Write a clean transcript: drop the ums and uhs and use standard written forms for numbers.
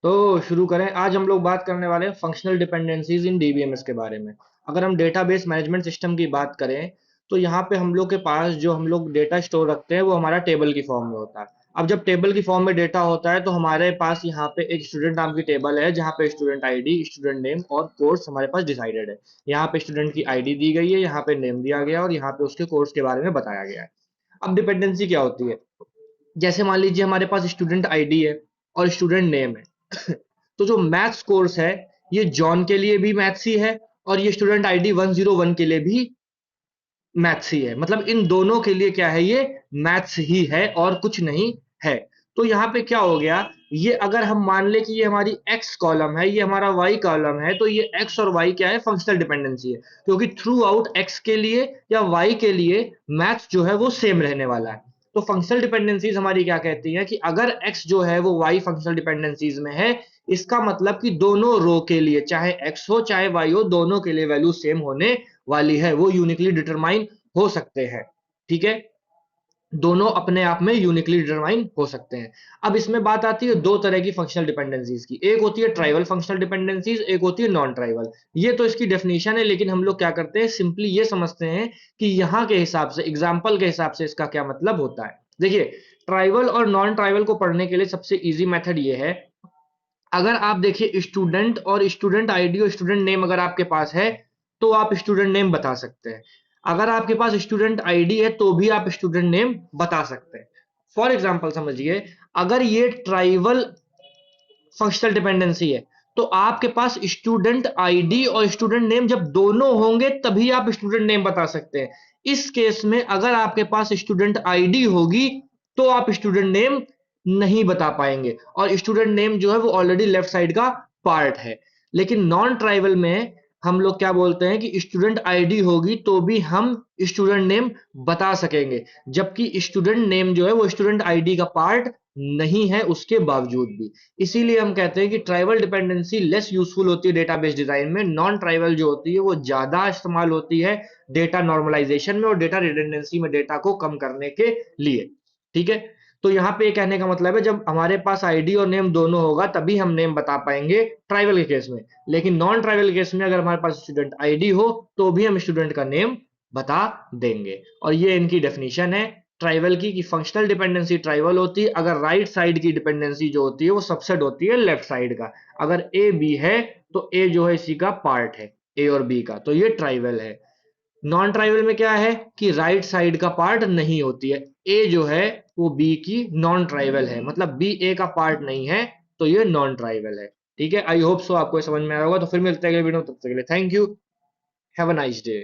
तो शुरू करें। आज हम लोग बात करने वाले हैं फंक्शनल डिपेंडेंसीज इन डीबीएमएस के बारे में। अगर हम डेटाबेस मैनेजमेंट सिस्टम की बात करें तो यहाँ पे हम लोग के पास जो हम लोग डेटा स्टोर रखते हैं वो हमारा टेबल की फॉर्म में होता है। अब जब टेबल की फॉर्म में डेटा होता है तो हमारे पास यहाँ पे एक स्टूडेंट नाम की टेबल है जहाँ पे स्टूडेंट आईडी, स्टूडेंट नेम और कोर्स हमारे पास डिसाइडेड है। यहाँ पे स्टूडेंट की आईडी दी गई है, यहाँ पे नेम दिया गया और यहाँ पे उसके कोर्स के बारे में बताया गया है। अब डिपेंडेंसी क्या होती है? जैसे मान लीजिए हमारे पास स्टूडेंट आईडी है और स्टूडेंट नेम है तो जो मैथ्स कोर्स है ये जॉन के लिए भी मैथ्स ही है और ये स्टूडेंट आईडी 101 के लिए भी मैथ्स ही है। मतलब इन दोनों के लिए क्या है, ये मैथ्स ही है और कुछ नहीं है। तो यहाँ पे क्या हो गया, ये अगर हम मान ले कि ये हमारी एक्स कॉलम है, ये हमारा वाई कॉलम है, तो ये एक्स और वाई क्या है, फंक्शनल डिपेंडेंसी है। क्योंकि थ्रू आउट एक्स के लिए या वाई के लिए मैथ्स जो है वो सेम रहने वाला है। तो फंक्शनल डिपेंडेंसीज हमारी क्या कहती है कि अगर एक्स जो है वो वाई फंक्शनल डिपेंडेंसीज में है, इसका मतलब कि दोनों रो के लिए चाहे एक्स हो चाहे वाई हो, दोनों के लिए वैल्यू सेम होने वाली है, वो यूनिकली डिटरमाइन हो सकते हैं। ठीक है, दोनों अपने आप में यूनिकली डिटरमाइन हो सकते हैं। अब इसमें बात आती है दो तरह की फंक्शनल डिपेंडेंसीज की, एक होती है ट्राइवल फंक्शनल डिपेंडेंसीज, एक होती है नॉन ट्राइवल। ये तो इसकी डेफिनेशन है, लेकिन हम लोग क्या करते हैं, सिंपली ये समझते हैं कि यहाँ के हिसाब से, एग्जाम्पल के हिसाब से इसका क्या मतलब होता है। देखिए, ट्राइवल और नॉन ट्राइवल को पढ़ने के लिए सबसे इजी मेथड ये है, अगर आप देखिए स्टूडेंट और स्टूडेंट आईडी और स्टूडेंट नेम अगर आपके पास है तो आप स्टूडेंट नेम बता सकते हैं। अगर आपके पास स्टूडेंट आईडी है तो भी आप स्टूडेंट नेम बता सकते हैं। फॉर एग्जांपल समझिए, अगर ये ट्राइवल फंक्शनल डिपेंडेंसी है तो आपके पास स्टूडेंट आईडी और स्टूडेंट नेम जब दोनों होंगे तभी आप स्टूडेंट नेम बता सकते हैं। इस केस में अगर आपके पास स्टूडेंट आईडी होगी तो आप स्टूडेंट नेम नहीं बता पाएंगे और स्टूडेंट नेम जो है वो ऑलरेडी लेफ्ट साइड का पार्ट है। लेकिन नॉन ट्राइवल में हम लोग क्या बोलते हैं कि स्टूडेंट आईडी होगी तो भी हम स्टूडेंट नेम बता सकेंगे, जबकि स्टूडेंट नेम जो है वो स्टूडेंट आईडी का पार्ट नहीं है उसके बावजूद भी। इसीलिए हम कहते हैं कि ट्राइबल डिपेंडेंसी लेस यूजफुल होती है डेटाबेस डिजाइन में, नॉन ट्राइबल जो होती है वो ज्यादा इस्तेमाल होती है डेटा नॉर्मलाइजेशन में और डेटा रिडंडेंसी में, डेटा को कम करने के लिए। ठीक है, तो यहाँ पे कहने का मतलब है जब हमारे पास आईडी और नेम दोनों होगा तभी हम नेम बता पाएंगे ट्राइबल के केस में। लेकिन नॉन ट्राइबल केस में अगर हमारे पास स्टूडेंट आईडी हो तो भी हम स्टूडेंट का नेम बता देंगे। और ये इनकी डेफिनेशन है ट्राइवल की, कि फंक्शनल डिपेंडेंसी ट्राइवल होती है अगर राइट साइड की डिपेंडेंसी जो होती है वो सबसेट होती है लेफ्ट साइड का। अगर ए बी है तो ए जो है इसी का पार्ट है, ए और बी का, तो ये ट्राइवल है। नॉन ट्राइवल में क्या है कि राइट साइड का पार्ट नहीं होती है, ए जो है वो बी की नॉन ट्राइवल है, मतलब बी ए का पार्ट नहीं है, तो ये नॉन ट्राइवल है। ठीक है, आई होप सो आपको समझ में आया होगा। तो फिर मिलते हैं अगले वीडियो में, तब तक के लिए thank you, have a nice day.